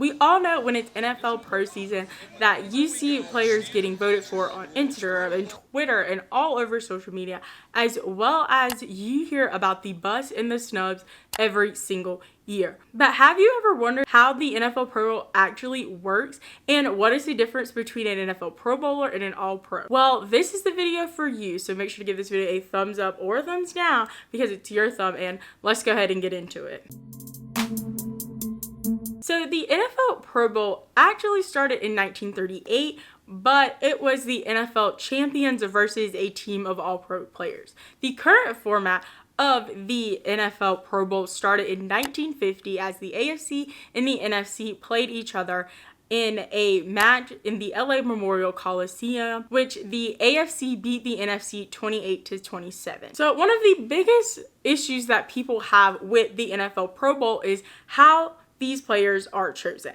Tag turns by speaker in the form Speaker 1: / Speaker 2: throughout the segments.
Speaker 1: We all know when it's NFL pro season that you see players getting voted for on Instagram and Twitter and all over social media, as well as you hear about the busts and the snubs every single year. But have you ever wondered how the NFL Pro Bowl actually works and what is the difference between an NFL Pro Bowler and an All-Pro? Well, this is the video for you, so make sure to give this video a thumbs up or a thumbs down because it's your thumb, and let's go ahead and get into it. So the NFL Pro Bowl actually started in 1938, but it was the NFL champions versus a team of all-pro players. The current format of the NFL Pro Bowl started in 1950 as the AFC and the NFC played each other in a match in the LA Memorial Coliseum, which the AFC beat the NFC 28-27. So one of the biggest issues that people have with the NFL Pro Bowl is how these players are chosen.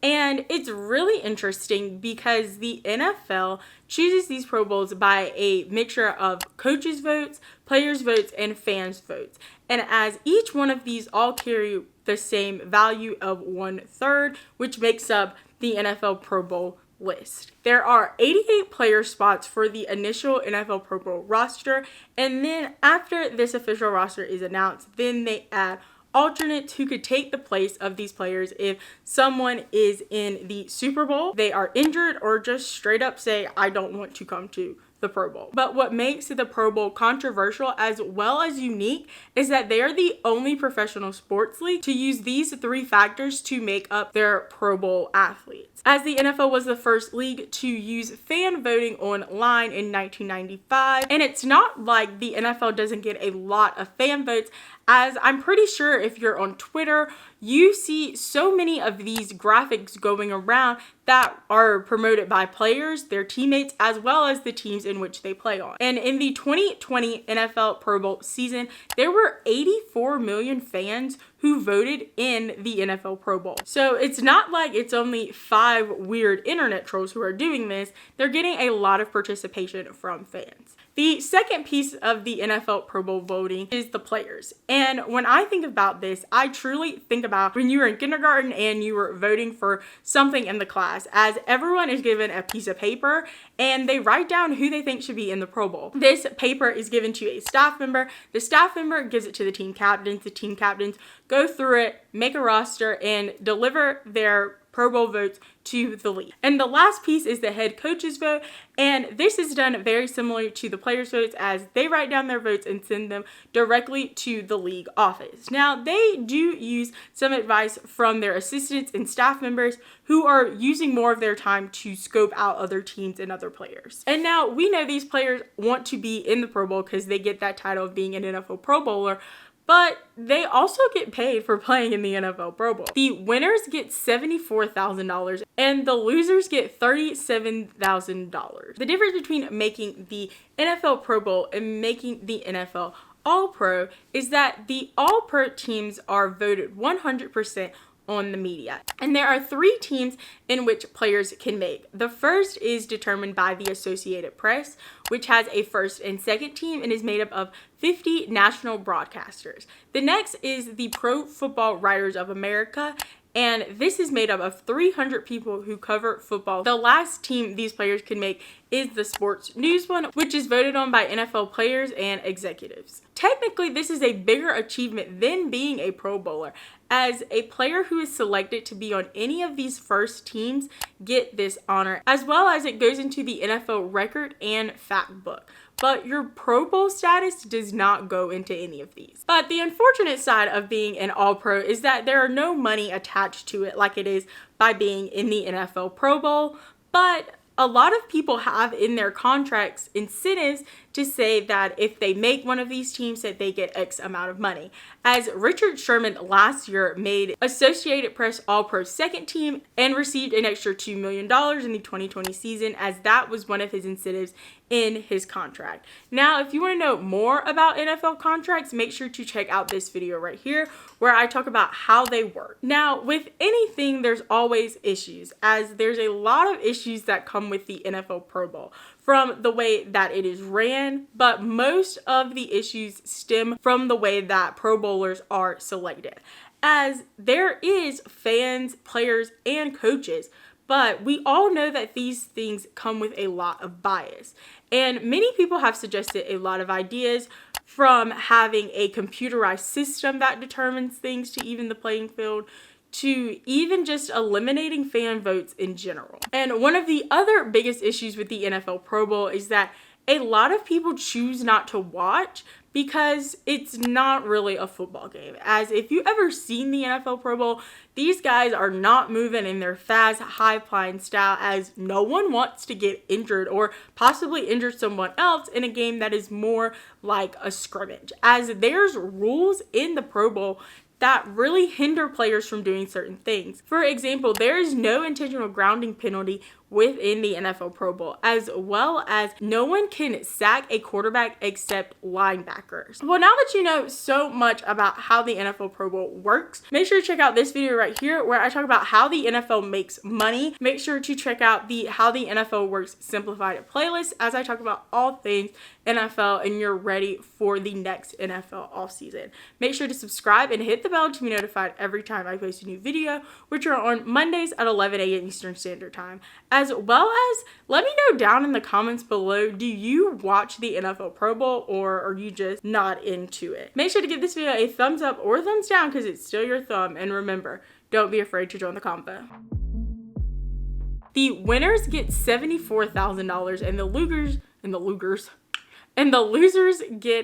Speaker 1: And it's really interesting because the NFL chooses these Pro Bowls by a mixture of coaches' votes, players' votes, and fans' votes. And as each one of these all carry the same value of 1/3, which makes up the NFL Pro Bowl list. There are 88 player spots for the initial NFL Pro Bowl roster. And then after this official roster is announced, then they add alternates who could take the place of these players if someone is in the Super Bowl, they are injured, or just straight up say, I don't want to come to the Pro Bowl. But what makes the Pro Bowl controversial as well as unique is that they are the only professional sports league to use these three factors to make up their Pro Bowl athletes. As the NFL was the first league to use fan voting online in 1995, and it's not like the NFL doesn't get a lot of fan votes, as I'm pretty sure if you're on Twitter, you see so many of these graphics going around that are promoted by players, their teammates, as well as the teams in which they play on. And in the 2020 NFL Pro Bowl season, there were 84 million fans who voted in the NFL Pro Bowl. So it's not like it's only 5 weird internet trolls who are doing this. They're getting a lot of participation from fans. The second piece of the NFL Pro Bowl voting is the players. And when I think about this, I truly think about when you were in kindergarten and you were voting for something in the class, as everyone is given a piece of paper and they write down who they think should be in the Pro Bowl. This paper is given to a staff member. The staff member gives it to the team captains. The team captains go through it, make a roster, and deliver their Pro Bowl votes to the league. And the last piece is the head coach's vote, and this is done very similar to the players' votes, as they write down their votes and send them directly to the league office. Now, they do use some advice from their assistants and staff members who are using more of their time to scope out other teams and other players. And now we know these players want to be in the Pro Bowl because they get that title of being an NFL Pro Bowler, but they also get paid for playing in the NFL Pro Bowl. The winners get $74,000 and the losers get $37,000. The difference between making the NFL Pro Bowl and making the NFL All-Pro is that the All-Pro teams are voted 100% on the media. And there are 3 teams in which players can make. The first is determined by the Associated Press, which has a first and second team and is made up of 50 national broadcasters. The next is the Pro Football Writers of America, and this is made up of 300 people who cover football. The last team these players can make is the Sports News one, which is voted on by NFL players and executives. Technically, this is a bigger achievement than being a Pro Bowler, as a player who is selected to be on any of these first teams get this honor, as well as it goes into the NFL record and fact book. But your Pro Bowl status does not go into any of these. But the unfortunate side of being an All-Pro is that there are no money attached to it like it is by being in the NFL Pro Bowl. But a lot of people have in their contracts incentives to say that if they make one of these teams that they get X amount of money. As Richard Sherman last year made Associated Press All-Pro second team and received an extra $2 million in the 2020 season, as that was one of his incentives in his contract. Now, if you want to know more about NFL contracts, make sure to check out this video right here where I talk about how they work. Now, with anything, there's always issues, as there's a lot of issues that come with the NFL Pro Bowl, from the way that it is ran, but most of the issues stem from the way that Pro Bowlers are selected. as there is fans, players, and coaches. But we all know that these things come with a lot of bias. And many people have suggested a lot of ideas, from having a computerized system that determines things to even the playing field, to even just eliminating fan votes in general. And one of the other biggest issues with the NFL Pro Bowl is that a lot of people choose not to watch because it's not really a football game. As if you ever seen the NFL Pro Bowl, these guys are not moving in their fast, high-flying style, as no one wants to get injured or possibly injure someone else in a game that is more like a scrimmage. As there's rules in the Pro Bowl that really hinder players from doing certain things. For example, there is no intentional grounding penalty within the NFL Pro Bowl, as well as no one can sack a quarterback except linebackers. Well, now that you know so much about how the NFL Pro Bowl works, make sure to check out this video right here where I talk about how the NFL makes money. Make sure to check out the How the NFL Works Simplified playlist, as I talk about all things NFL and you're ready for the next NFL offseason. Make sure to subscribe and hit the bell to be notified every time I post a new video, which are on Mondays at 11 a.m. Eastern Standard Time. As well as, let me know down in the comments below, do you watch the NFL Pro Bowl or are you just not into it? Make sure to give this video a thumbs up or thumbs down because it's still your thumb. And remember, don't be afraid to join the convo. The winners get $74,000 and the losers get